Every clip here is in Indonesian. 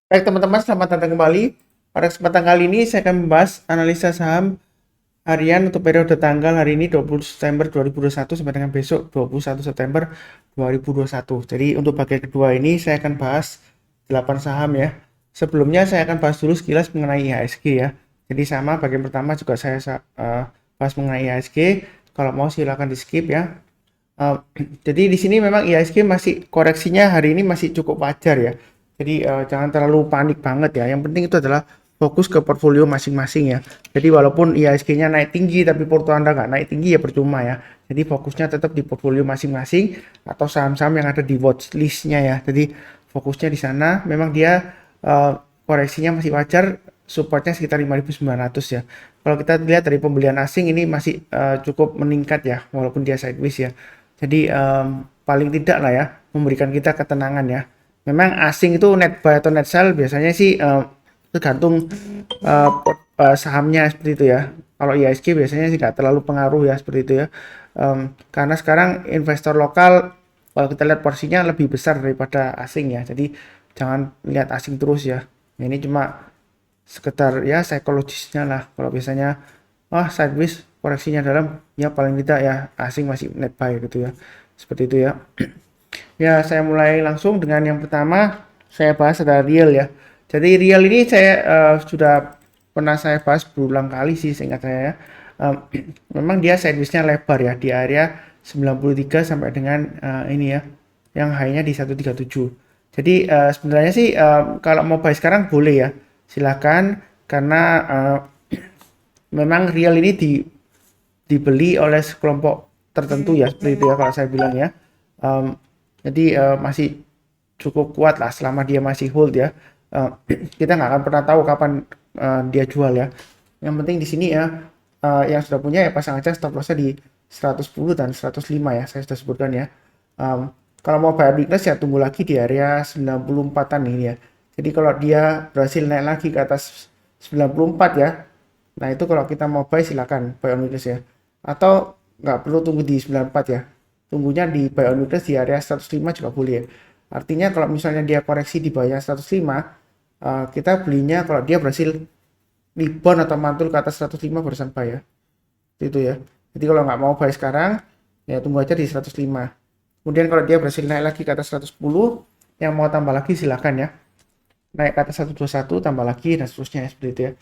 Baik teman-teman, selamat datang kembali. Pada kesempatan kali ini saya akan membahas analisa saham harian untuk periode tanggal hari ini 20 September 2021 sampai dengan besok 21 September 2021. Jadi untuk bagian kedua ini saya akan bahas 8 saham ya. Sebelumnya saya akan bahas dulu sekilas mengenai IHSG ya. Jadi sama bagian pertama juga saya bahas mengenai IHSG. Kalau mau silakan di skip ya. Uh, jadi di sini memang IHSG masih koreksinya hari ini masih cukup wajar ya. Jadi jangan terlalu panik banget ya. Yang penting itu adalah fokus ke portfolio masing-masing ya. Jadi walaupun IHSG-nya naik tinggi tapi porto Anda nggak naik tinggi ya percuma ya. Jadi fokusnya tetap di portfolio masing-masing atau saham-saham yang ada di watch list-nya ya. Jadi fokusnya di sana. Memang dia koreksinya masih wajar, supportnya sekitar 5.900 ya. Kalau kita lihat dari pembelian asing ini masih cukup meningkat ya, walaupun dia sideways ya. Jadi paling tidak lah ya memberikan kita ketenangan ya. Memang asing itu net buy atau net sell biasanya sih tergantung sahamnya seperti itu ya. Kalau IHSG biasanya sih nggak terlalu pengaruh ya seperti itu ya. Karena sekarang investor lokal kalau kita lihat porsinya lebih besar daripada asing ya. Jadi jangan lihat asing terus ya. Ini cuma sekedar ya psikologisnya lah. Kalau biasanya sideways koreksinya dalam ya paling tidak ya asing masih net buy gitu ya, seperti itu ya. Ya saya mulai langsung dengan yang pertama, saya bahas ada real ya. Jadi real ini saya sudah pernah saya bahas berulang kali sih seingat saya ya. Um, Memang dia sideways-nya lebar ya di area 93 sampai dengan ini ya yang high-nya di 137. Jadi sebenarnya sih kalau mau buy sekarang boleh ya, silakan karena memang real ini dibeli oleh sekelompok tertentu ya seperti itu ya kalau saya bilang ya. Um, jadi masih cukup kuat lah selama dia masih hold ya. Uh, kita nggak akan pernah tahu kapan dia jual ya. Yang penting di sini ya yang sudah punya ya pasang aja stop lossnya di 110 dan 105 ya saya sudah sebutkan ya. Kalau mau buy weakness ya tunggu lagi di area 94-an ini ya. Jadi kalau dia berhasil naik lagi ke atas 94 ya, nah itu kalau kita mau buy silakan buy on weakness ya. Atau nggak perlu tunggu di 94 ya. Tunggunya di buy on weakness di area 105 juga boleh ya. Artinya kalau misalnya dia koreksi di bawah 105, kita belinya kalau dia berhasil rebound atau mantul ke atas 105 barusan buy ya. Itu ya. Jadi kalau nggak mau buy sekarang, ya tunggu aja di 105. Kemudian kalau dia berhasil naik lagi ke atas 110, yang mau tambah lagi silakan ya. Naik ke atas 121 tambah lagi dan seterusnya ya, seperti itu ya.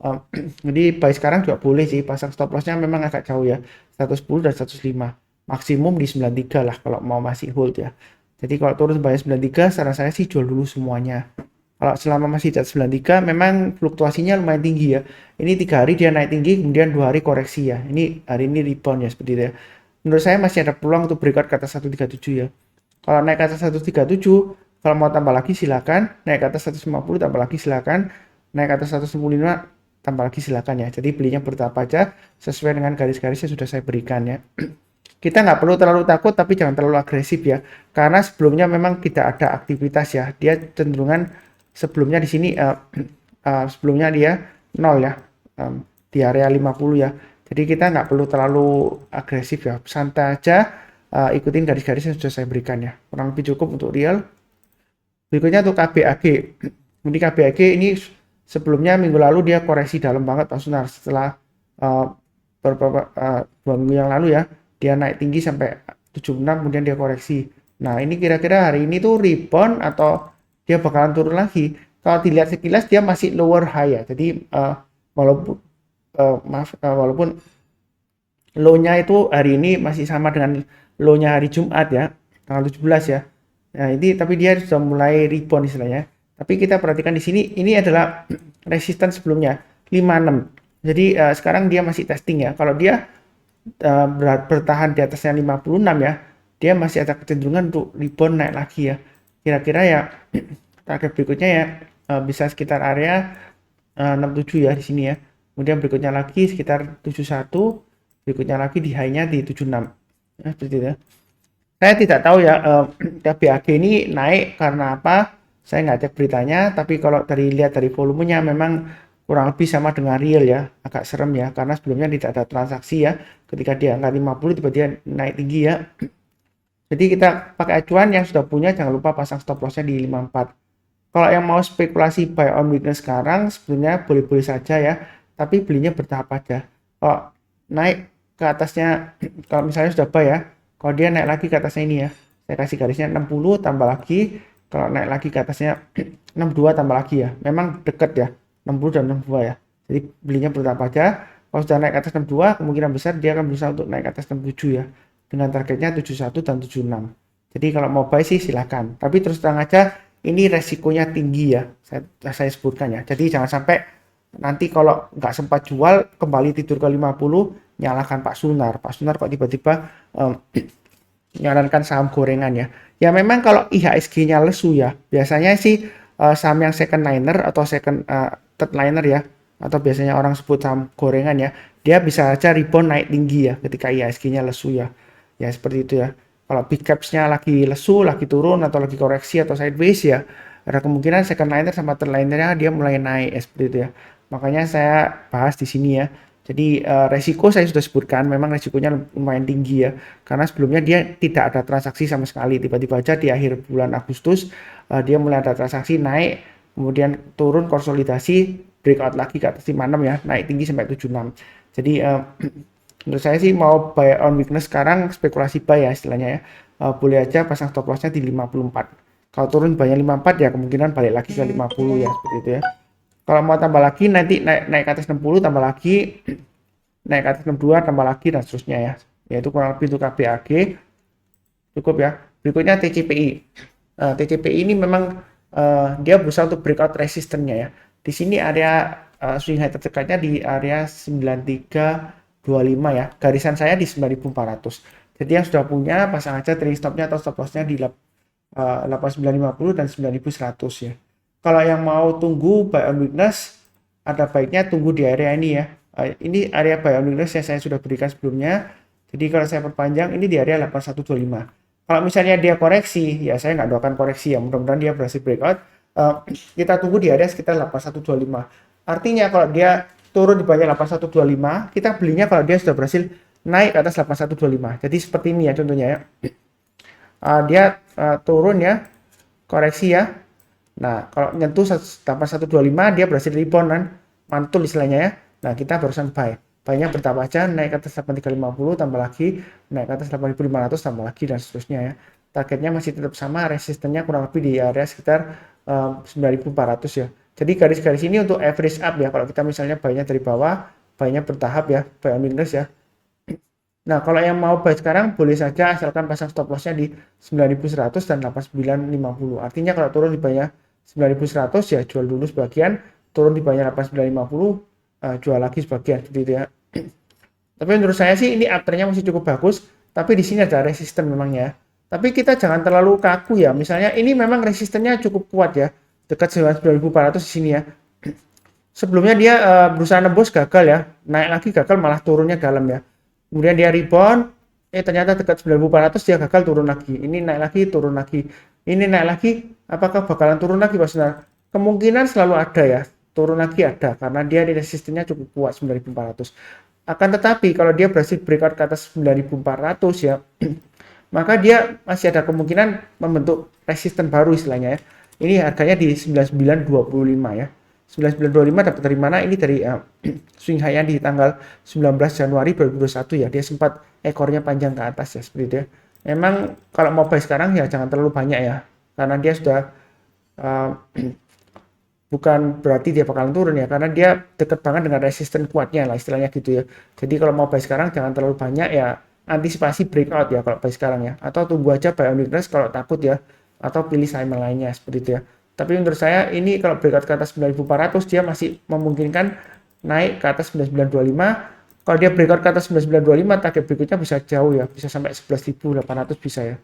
Um, jadi buy sekarang juga boleh sih, pasang stop lossnya memang agak jauh ya, 110 dan 105, maksimum di 93 lah kalau mau masih hold ya. Jadi kalau turun sampai 93 saran saya sih jual dulu semuanya. Kalau selama masih di atas 93 memang fluktuasinya lumayan tinggi ya. Ini 3 hari dia naik tinggi, kemudian 2 hari koreksi ya. Ini hari ini rebound ya seperti itu ya. Menurut saya masih ada peluang untuk breakout ke atas 137 ya. Kalau naik ke atas 137, kalau mau tambah lagi silakan, naik ke atas 150 tambah lagi silakan, naik ke atas 195 tambah lagi silakan ya. Jadi belinya bertahap aja sesuai dengan garis-garis yang sudah saya berikan ya. Kita nggak perlu terlalu takut tapi jangan terlalu agresif ya. Karena sebelumnya memang tidak ada aktivitas ya. Dia cenderungan sebelumnya di sini sebelumnya dia nol ya. Di area 50 ya. Jadi kita nggak perlu terlalu agresif ya. Santai aja, ikutin garis-garis yang sudah saya berikan ya. Kurang lebih cukup untuk real. Berikutnya untuk KBAG. Ini KBAG ini sebelumnya minggu lalu dia koreksi dalam banget Pak Sunar. Setelah beberapa 2 minggu yang lalu ya, dia naik tinggi sampai 76 kemudian dia koreksi. Nah ini kira-kira hari ini tuh rebound atau dia bakalan turun lagi. Kalau dilihat sekilas dia masih lower high ya. Jadi walaupun walaupun low-nya itu hari ini masih sama dengan low-nya hari Jumat ya, tanggal 17 ya. Nah, ini tapi dia sudah mulai rebound istilahnya. Tapi kita perhatikan di sini ini adalah resisten sebelumnya 56. Jadi sekarang dia masih testing ya. Kalau dia bertahan di atasnya 56 ya, dia masih ada kecenderungan untuk rebound naik lagi ya. Kira-kira ya target berikutnya ya bisa sekitar area 67 ya di sini ya. Kemudian berikutnya lagi sekitar 71, berikutnya lagi di high-nya di 76. Ya, seperti itu ya. Saya tidak tahu ya KBAG ini naik karena apa. Saya nggak cek beritanya, tapi kalau dari lihat dari volumenya memang kurang lebih sama dengan real ya. Agak serem ya, karena sebelumnya tidak ada transaksi ya. Ketika dia angka 50 tiba-tiba naik tinggi ya. Jadi kita pakai acuan yang sudah punya, jangan lupa pasang stop lossnya di 54. Kalau yang mau spekulasi buy on weakness sekarang sebenarnya boleh-boleh saja ya, tapi belinya bertahap aja. Kalau naik ke atasnya, kalau misalnya sudah buy ya, kalau dia naik lagi ke atasnya ini ya, saya kasih garisnya 60 tambah lagi, kalau naik lagi ke atasnya 62 tambah lagi ya, memang deket ya, 60 dan 62 ya. Jadi belinya bertahap aja. Kalau sudah naik ke atas 62, kemungkinan besar dia akan berusaha untuk naik ke atas 67 ya, dengan targetnya 71 dan 76. Jadi kalau mau buy sih silahkan. Tapi terus terang aja ini resikonya tinggi ya. Saya sebutkan ya. Jadi jangan sampai nanti kalau nggak sempat jual kembali tidur ke 50 nyalakan Pak Sunar. Pak Sunar kok tiba-tiba nyarankan saham gorengan ya. Ya memang kalau IHSG-nya lesu ya. Biasanya sih saham yang second liner atau second third liner ya. Atau biasanya orang sebut saham gorengan ya. Dia bisa aja rebound naik tinggi ya ketika IHSG-nya lesu ya. Ya seperti itu ya. Kalau big caps-nya lagi lesu, lagi turun, atau lagi koreksi, atau sideways ya, ada kemungkinan second liner sama third liner-nya dia mulai naik ya, seperti itu ya. Makanya saya bahas di sini ya. Jadi resiko saya sudah sebutkan, memang resikonya lumayan tinggi ya. Karena sebelumnya dia tidak ada transaksi sama sekali. Tiba-tiba aja di akhir bulan Agustus, dia mulai ada transaksi naik, kemudian turun konsolidasi, breakout lagi ke atas 56 ya, naik tinggi sampai 76. Jadi menurut saya sih mau buy on weakness sekarang spekulasi buy ya istilahnya ya. Boleh aja pasang stop lossnya di 54. Kalau turun banyak 54 ya kemungkinan balik lagi ke 50 ya seperti itu ya. Kalau mau tambah lagi nanti naik ke atas 60 tambah lagi, naik ke atas 62 tambah lagi dan seterusnya ya. Yaitu kurang lebih untuk KBAG cukup ya. Berikutnya TCPI. TCPI ini memang dia berusaha untuk breakout resistennya ya. Di sini area swing high terdekatnya di area 9325 ya. Garisan saya di 9400. Jadi yang sudah punya pasang aja trailing stopnya atau stop lossnya di 8950 dan 9100 ya. Kalau yang mau tunggu buy on weakness, ada baiknya tunggu di area ini ya. Ini area buy on weakness yang saya sudah berikan sebelumnya. Jadi kalau saya perpanjang ini di area 8125. Kalau misalnya dia koreksi, ya saya nggak doakan koreksi ya. Mudah-mudahan dia berhasil breakout. Kita tunggu di area sekitar 8125. Artinya kalau dia turun di bawah 8125, kita belinya kalau dia sudah berhasil naik ke atas 8125. Jadi seperti ini ya contohnya ya. Dia turun ya, koreksi ya. Nah, kalau nyentuh 8125 dia berhasil rebound kan, mantul istilahnya ya. Nah, kita barusan buy. Buy-nya bertambah aja, naik ke atas 8350 tambah lagi, naik ke atas 8500 tambah lagi dan seterusnya ya. Targetnya masih tetap sama, resistennya kurang lebih di area sekitar 9400 ya. Jadi garis-garis ini untuk average up ya. Kalau kita misalnya buy-nya dari bawah, buy-nya bertahap ya, buy on weakness ya. Nah, kalau yang mau buy sekarang boleh saja asalkan pasang stop loss-nya di 9100 dan 8950. Artinya kalau turun di bawahnya 9100 ya jual dulu sebagian, turun di bawahnya 8950 jual lagi sebagian seperti itu ya. Tapi menurut saya sih ini uptrend-nya masih cukup bagus, tapi di sini ada resisten memangnya. Tapi kita jangan terlalu kaku ya. Misalnya ini memang resistennya cukup kuat ya, dekat 9400 di sini ya. Sebelumnya dia berusaha nembus gagal ya, naik lagi gagal malah turunnya dalam ya. Kemudian dia rebound, ternyata dekat 9400 dia gagal turun lagi. Ini naik lagi, turun lagi. Ini naik lagi, apakah bakalan turun lagi Pak Sunar? Kemungkinan selalu ada ya, turun lagi ada karena dia di resistennya cukup kuat 9400. Akan tetapi kalau dia berhasil breakout ke atas 9400 ya, maka dia masih ada kemungkinan membentuk resisten baru istilahnya ya. Ini harganya di 9925 ya. 9925 dapat dari mana? Ini dari swing high di tanggal 19 Januari 2021 ya. Dia sempat ekornya panjang ke atas ya seperti itu ya. Memang kalau mau buy sekarang ya jangan terlalu banyak ya. Karena dia sudah bukan berarti dia bakalan turun ya. Karena dia dekat banget dengan resisten kuatnya lah istilahnya gitu ya. Jadi kalau mau buy sekarang jangan terlalu banyak ya. Antisipasi breakout ya kalau buy sekarang ya. Atau tunggu aja buy on weakness kalau takut ya. Atau pilih saham lainnya seperti itu ya. Tapi menurut saya ini kalau breakout ke atas 9400 dia masih memungkinkan naik ke atas 9925. Kalau dia breakout ke atas 9925 target berikutnya bisa jauh ya, bisa sampai 11.800 bisa ya.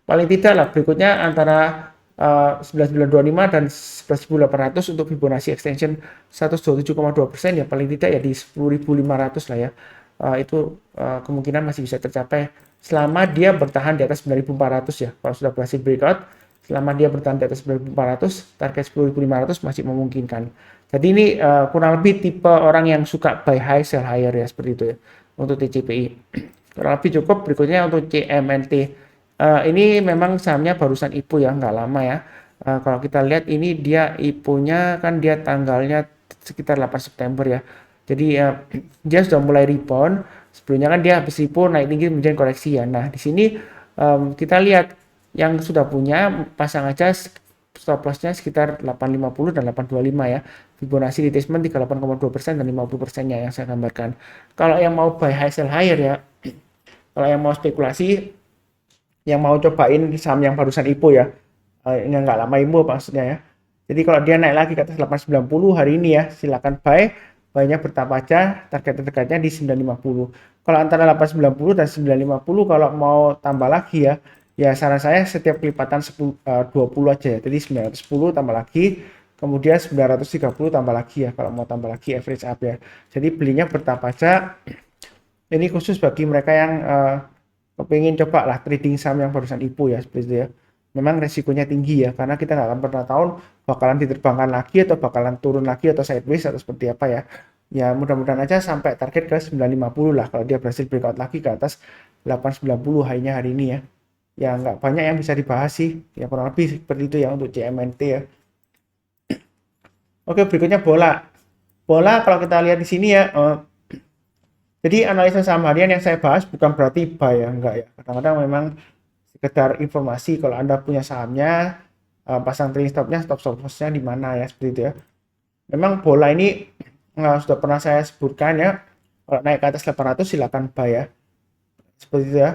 Paling tidak lah berikutnya antara 9925 dan 11.800 untuk Fibonacci extension 127,2% ya paling tidak ya di 10.500 lah ya. Itu kemungkinan masih bisa tercapai selama dia bertahan di atas 9.400 ya. Kalau sudah berhasil breakout selama dia bertahan di atas 9.400, target 10.500 masih memungkinkan. Jadi ini kurang lebih tipe orang yang suka buy high, sell higher ya, seperti itu ya, untuk TCPI. Kurang lebih cukup. Berikutnya untuk CMNT. Ini memang sahamnya barusan IPO ya, nggak lama ya. Kalau kita lihat ini dia IPO-nya kan dia tanggalnya sekitar 8 September ya. Jadi dia sudah mulai rebound. Sebelumnya kan dia habis IPO naik tinggi kemudian koreksi ya. Nah, di sini kita lihat yang sudah punya pasang aja stop loss-nya sekitar 850 dan 825 ya. Fibonacci retracement 38,2% dan 50%-nya yang saya gambarkan. Kalau yang mau buy high sell higher ya, kalau yang mau spekulasi, yang mau cobain saham yang barusan IPO ya, yang nggak lama IPO maksudnya ya. Jadi kalau dia naik lagi ke atas 890 hari ini ya, silakan buy. Buy-nya bertahap aja, target terdekatnya di 950. Kalau antara 890 dan 950 kalau mau tambah lagi ya, ya saran saya setiap kelipatan 20 aja ya. Jadi 910 tambah lagi, kemudian 930 tambah lagi ya kalau mau tambah lagi average up ya. Jadi belinya bertahap aja. Ini khusus bagi mereka yang kepingin coba lah trading saham yang barusan IPO ya seperti itu ya. Memang resikonya tinggi ya karena kita nggak akan pernah tahu bakalan diterbangkan lagi atau bakalan turun lagi atau sideways atau seperti apa ya. Ya mudah-mudahan aja sampai target ke 950 lah kalau dia berhasil breakout lagi ke atas 890 high-nya hari ini ya. Ya nggak banyak yang bisa dibahas sih. Ya kurang lebih seperti itu ya untuk CMNT ya. Oke, berikutnya bola. Bola kalau kita lihat di sini ya, jadi analisa saham harian yang saya bahas bukan berarti buy ya, enggak ya. Kadang-kadang memang sekedar informasi kalau Anda punya sahamnya, pasang trailing stopnya, stop lossnya di mana ya, seperti itu ya. Memang bola ini sudah pernah saya sebutkan ya, kalau naik ke atas 800 silakan buy ya, seperti itu ya.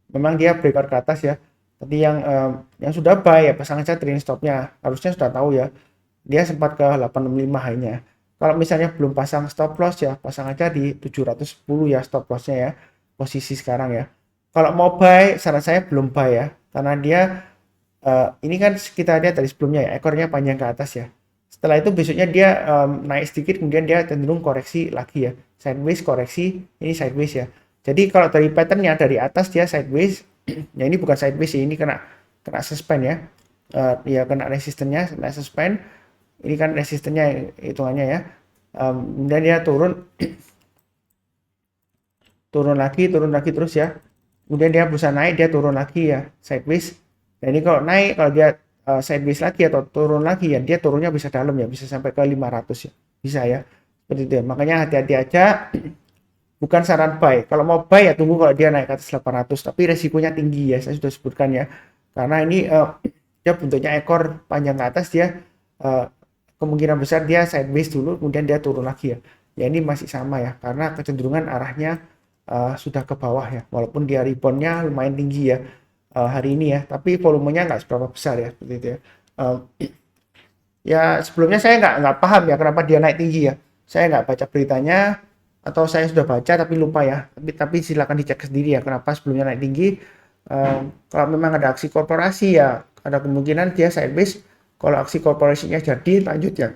Memang dia breakout ke atas ya. Tadi yang sudah buy ya pasang aja trailing stopnya, harusnya sudah tahu ya. Dia sempat ke 865 high-nya. Kalau misalnya belum pasang stop loss ya, pasang aja di 710 ya stop lossnya ya, posisi sekarang ya. Kalau mau buy, saran saya belum buy ya, karena dia ini kan kita lihat dari sebelumnya ya, ekornya panjang ke atas ya. Setelah itu besoknya dia naik sedikit, kemudian dia cenderung koreksi lagi ya, sideways koreksi, ini sideways ya. Jadi kalau dari patternnya dari atas dia sideways, ya ini bukan sideways ya, ini kena suspend ya, ya kena resistennya, kena suspend. Ini kan resistennya hitungannya ya. Kemudian dia turun lagi terus ya. Kemudian dia berusaha naik, dia turun lagi ya, sideways. Dan ini kalau naik, kalau dia sideways lagi atau turun lagi ya, dia turunnya bisa dalam ya, bisa sampai ke 500 ya. Bisa ya. Seperti itu ya. Makanya hati-hati aja. Bukan saran buy. Kalau mau buy ya tunggu kalau dia naik ke atas 800, tapi resikonya tinggi ya, saya sudah sebutkan ya. Karena ini dia bentuknya ekor panjang ke atas, dia kemungkinan besar dia sideways dulu kemudian dia turun lagi ya. Ya ini masih sama ya karena kecenderungan arahnya sudah ke bawah ya. Walaupun dia reboundnya lumayan tinggi ya hari ini ya, tapi volumenya nggak seberapa besar ya seperti itu ya. Ya sebelumnya saya nggak paham ya kenapa dia naik tinggi ya. Saya nggak baca beritanya atau saya sudah baca tapi lupa ya. Tapi silakan dicek sendiri ya kenapa sebelumnya naik tinggi. Kalau memang ada aksi korporasi ya ada kemungkinan dia sideways. Kalau aksi korporasinya jadi lanjut ya.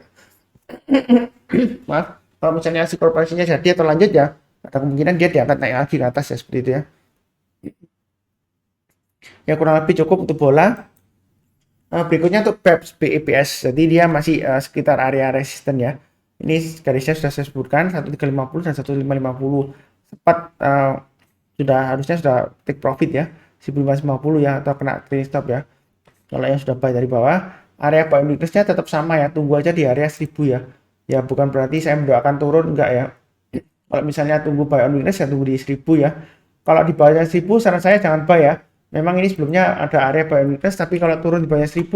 Maaf, kalau misalnya aksi korporasinya jadi atau lanjut ya, ada kemungkinan dia diangkat naik lagi ke atas ya seperti itu ya. Ya kurang lebih cukup untuk bola. Berikutnya untuk BEPS BEPS, jadi dia masih sekitar area resisten ya. Ini garisnya sudah saya sebutkan 1350 dan 1550. Sempat harusnya sudah take profit ya 1550 ya atau kena trailing stop ya. Kalau yang sudah buy dari bawah, area buy weakness-nya tetap sama ya, tunggu aja di area 1000 ya. Ya bukan berarti saya mendoakan turun, enggak ya. Kalau misalnya tunggu buy on weakness ya tunggu di 1000 ya. Kalau di bawahnya 1000 saran saya jangan buy ya. Memang ini sebelumnya ada area buy on weakness, tapi kalau turun di bawahnya 1000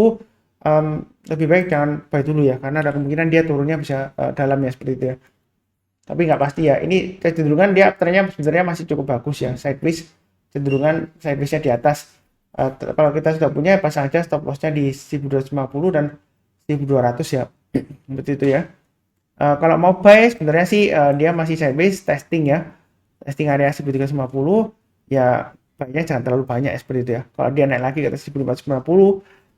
lebih baik jangan buy dulu ya, karena ada kemungkinan dia turunnya bisa dalam ya seperti itu ya. Tapi nggak pasti ya. Ini kecenderungan dia trennya sebenarnya masih cukup bagus ya, sideways, cenderungan sideways-nya di atas. Kalau kita sudah punya pasang aja stop loss-nya di 1250 dan 1200 ya. Seperti itu ya. Kalau mau buy sebenarnya sih dia masih sideways testing ya. Testing area 1350 ya, buy-nya jangan terlalu banyak ya, seperti itu ya. Kalau dia naik lagi ke atas 1490,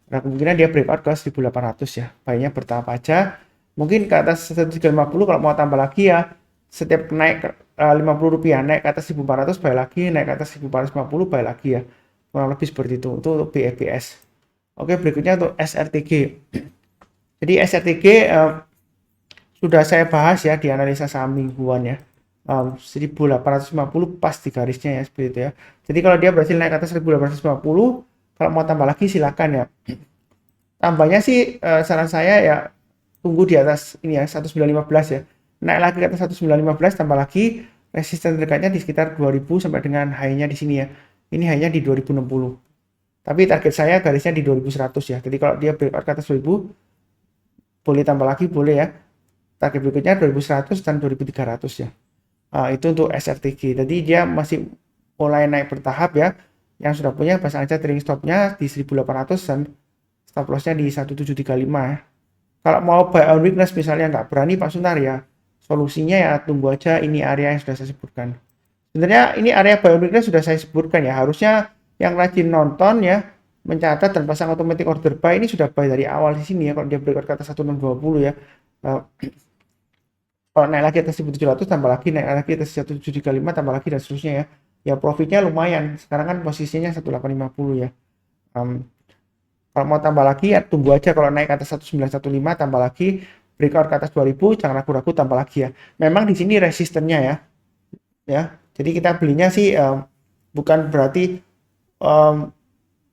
nah kemungkinan dia breakout ke 1800 ya. Buy-nya bertahap aja. Mungkin ke atas 1350 kalau mau tambah lagi ya, setiap naik Rp50 naik ke atas 1400 buy lagi, naik ke atas 1450 buy lagi ya. Kurang lebih seperti itu untuk BFBS. Oke, berikutnya untuk SRTG. Jadi SRTG sudah saya bahas ya di analisa saham mingguan ya. 1850 pas di garisnya ya seperti itu ya. Jadi kalau dia berhasil naik ke atas 1850, kalau mau tambah lagi silakan ya. Tambahnya sih saran saya ya tunggu di atas ini ya 1915 ya. Naik lagi ke atas 1915 tambah lagi resisten terdekatnya di sekitar 2000 sampai dengan high-nya di sini ya. Ini high-nya di 2060. Tapi target saya garisnya di 2100 ya. Jadi kalau dia breakout ke atas 2000 boleh tambah lagi boleh ya. Target berikutnya 2100 dan 2300 ya. Itu untuk SRTG. Jadi dia masih mulai naik bertahap ya. Yang sudah punya pasang aja trailing stopnya di 1800 dan stop lossnya di 1735 ya. Kalau mau buy on weakness misalnya nggak berani Pak Sunar ya, solusinya ya tunggu aja ini area yang sudah saya sebutkan. Sebenarnya ini area buy on weakness sudah saya sebutkan ya, harusnya yang rajin nonton ya, mencatat dan pasang automatic order buy ini sudah buy dari awal di sini ya, kalau dia breakout ke atas 1620 ya. Uh, Kalau naik lagi atas 1700 tambah lagi, naik lagi atas 1735 tambah lagi dan seterusnya ya. Ya profitnya lumayan. Sekarang kan posisinya 1850 ya. Um, Kalau mau tambah lagi ya tunggu aja kalau naik ke atas 1915 tambah lagi breakout ke atas 2000 jangan ragu-ragu tambah lagi ya. Memang di sini resistennya ya. Ya. Jadi kita belinya sih bukan berarti um,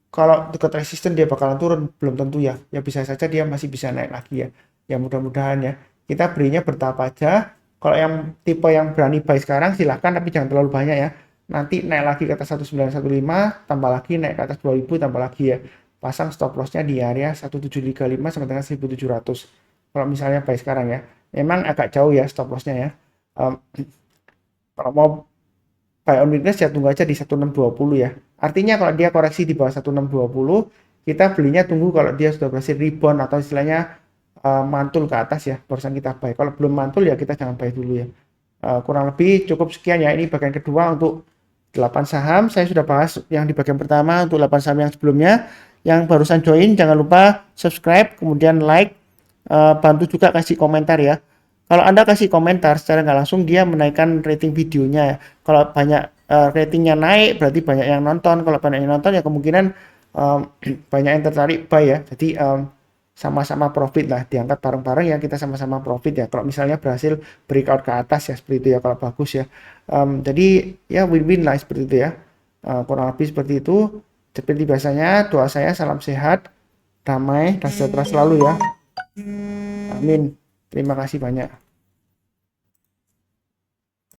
kalau dekat resisten dia bakalan turun belum tentu ya. Ya bisa saja dia masih bisa naik lagi ya. Ya mudah-mudahan ya. Kita belinya bertahap aja. Kalau yang tipe yang berani buy sekarang silahkan tapi jangan terlalu banyak ya. Nanti naik lagi ke atas 1915 tambah lagi naik ke atas 2000 tambah lagi ya. Pasang stop lossnya di area 1735 sampai dengan 1700. Kalau misalnya buy sekarang ya. Memang agak jauh ya stop lossnya ya. Um, Kalau mau buy on weakness ya tunggu aja di 1620 ya. Artinya kalau dia koreksi di bawah 1620, kita belinya tunggu kalau dia sudah berhasil rebound atau istilahnya mantul ke atas ya, barusan kita buy. Kalau belum mantul ya kita jangan buy dulu ya. Kurang lebih cukup sekian ya, ini bagian kedua untuk 8 saham. Saya sudah bahas yang di bagian pertama untuk 8 saham yang sebelumnya. Yang barusan join jangan lupa subscribe, kemudian like, bantu juga kasih komentar ya. Kalau Anda kasih komentar secara nggak langsung dia menaikkan rating videonya ya. Kalau banyak ratingnya naik berarti banyak yang nonton. Kalau banyak yang nonton ya kemungkinan banyak yang tertarik buy ya. Jadi sama-sama profit lah, diangkat bareng-bareng ya, kita sama-sama profit ya. Kalau misalnya berhasil breakout ke atas ya seperti itu ya kalau bagus ya. Jadi ya win-win lah seperti itu ya. Kurang lebih seperti itu. Seperti biasanya doa saya salam sehat, damai dan sejahtera selalu ya. Amin. Terima kasih banyak.